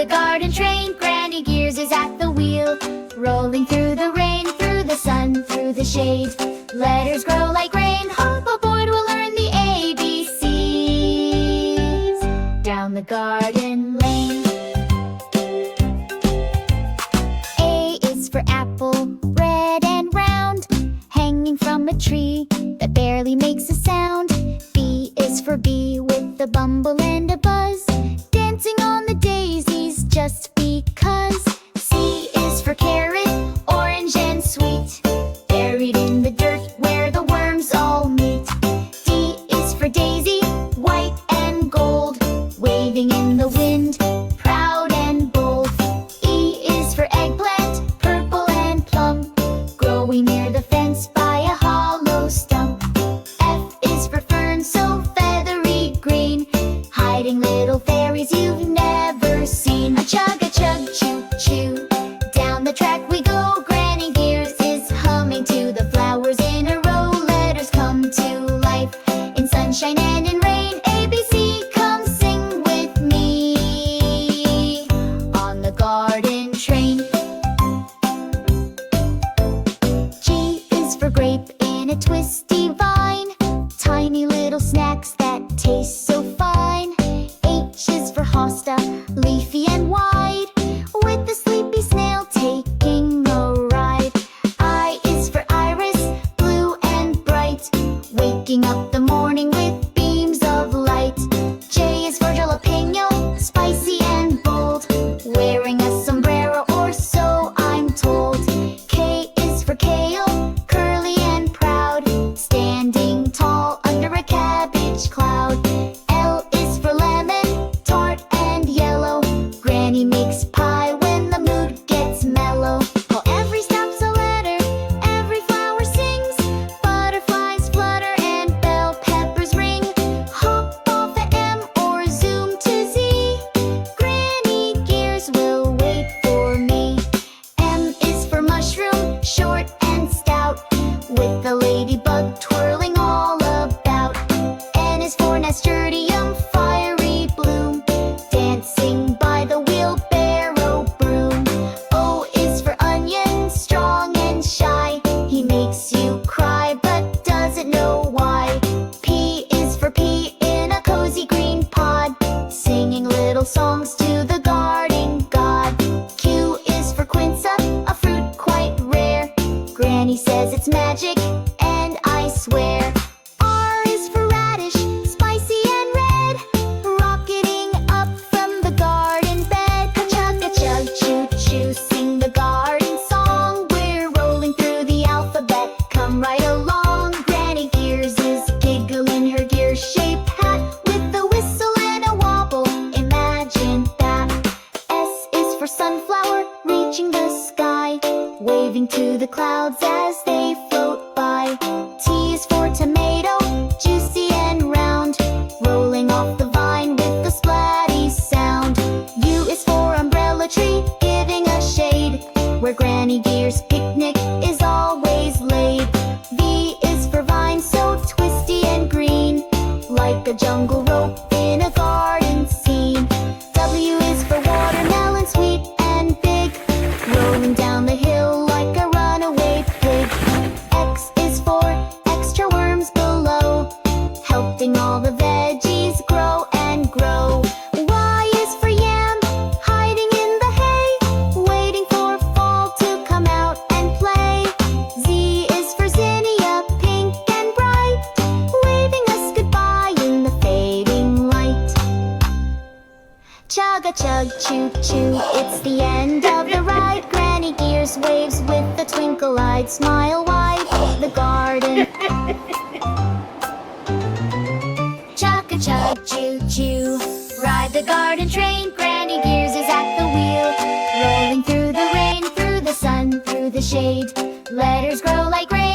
garden train, Granny Gears is at the wheel. Rolling through the rain, through the sun, through the shade. Letters grow like rain, hop aboard, we'll learn the ABCs. Down the garden lane. A is for apple, red and round, hanging from a tree that barely makes a sound. B is for bee, with a bumble and a buzz, dancing on the daisies just because. C is for carrot, orange and sweet, buried in the dirt where the worms all meet. D is for daisy, white and gold, waving in the wind, proud and bold. E is for eggplant, purple and plum, growing near the fence by a hollow stump. F is for fern, so feathery green, hiding little fairies you've never seen. A chug, choo, choo, down the track we go. Granny Gears is humming to the flowers in a row. Letters come to life in sunshine and in rain. ABC, come sing with me on the garden train. G is for grape in a twisty vine, tiny little snacks that taste so fine. H is for hosta, leafy and wide, with the sleepy snail taking a ride. I is for iris, blue and bright, waking up the morning with beams of light. J is for jalapeno, spicy and bold, wearing a sombrero or so I'm told. K is for kale, curly and proud, standing tall under a cabbage cloud. L is for lemon, tart and yellow, Granny makes pie when the mood gets mellow. While every stop's a letter, every flower sings, butterflies flutter and bell peppers ring. Hop off at M or zoom to Z, Granny Gears will wait for me. M is for mushroom, short and stout, with the ladybug twirling all about. N is for nasturtium, fiery bloom, dancing by the wheelbarrow broom. O is for onion, strong and shy, he makes you cry but doesn't know why. P is for pea in a cozy green pod, singing little songs to the garden god. Q is for quince, a fruit quite rare, Granny says it's magic and I swear. R is for radish, spicy and red, rocketing up from the garden bed. Chug a chug, choo choo, sing the garden song, we're rolling through the alphabet, come right along. Granny Gears is giggling her gear-shaped hat, with a whistle and a wobble, imagine that. S is for sunflower, reaching the sky, waving to the clouds as they float by. T is for tomato, juicy and round, rolling off the vine with the splatty sound. U is for umbrella tree, giving a shade, where Granny Gears' picnic is always laid. V is for vine, so twisty and green, like a jungle rope in a garden scene. W is for watermelon, sweet and big, rolling down the hill like a runaway pig. X is for extra worms below, helping all the veggies grow and grow. Y is for yam, hiding in the hay, waiting for fall to come out and play. Z is for zinnia, pink and bright, waving us goodbye in the fading light. Chug a chug, choo choo, it's the end of the ride. Granny Gears waves with a twinkle-eyed smile wide. The garden. Chug a chug, choo choo, ride the garden train. Granny Gears is at the wheel, rolling through the rain, through the sun, through the shade. Letters grow like rain.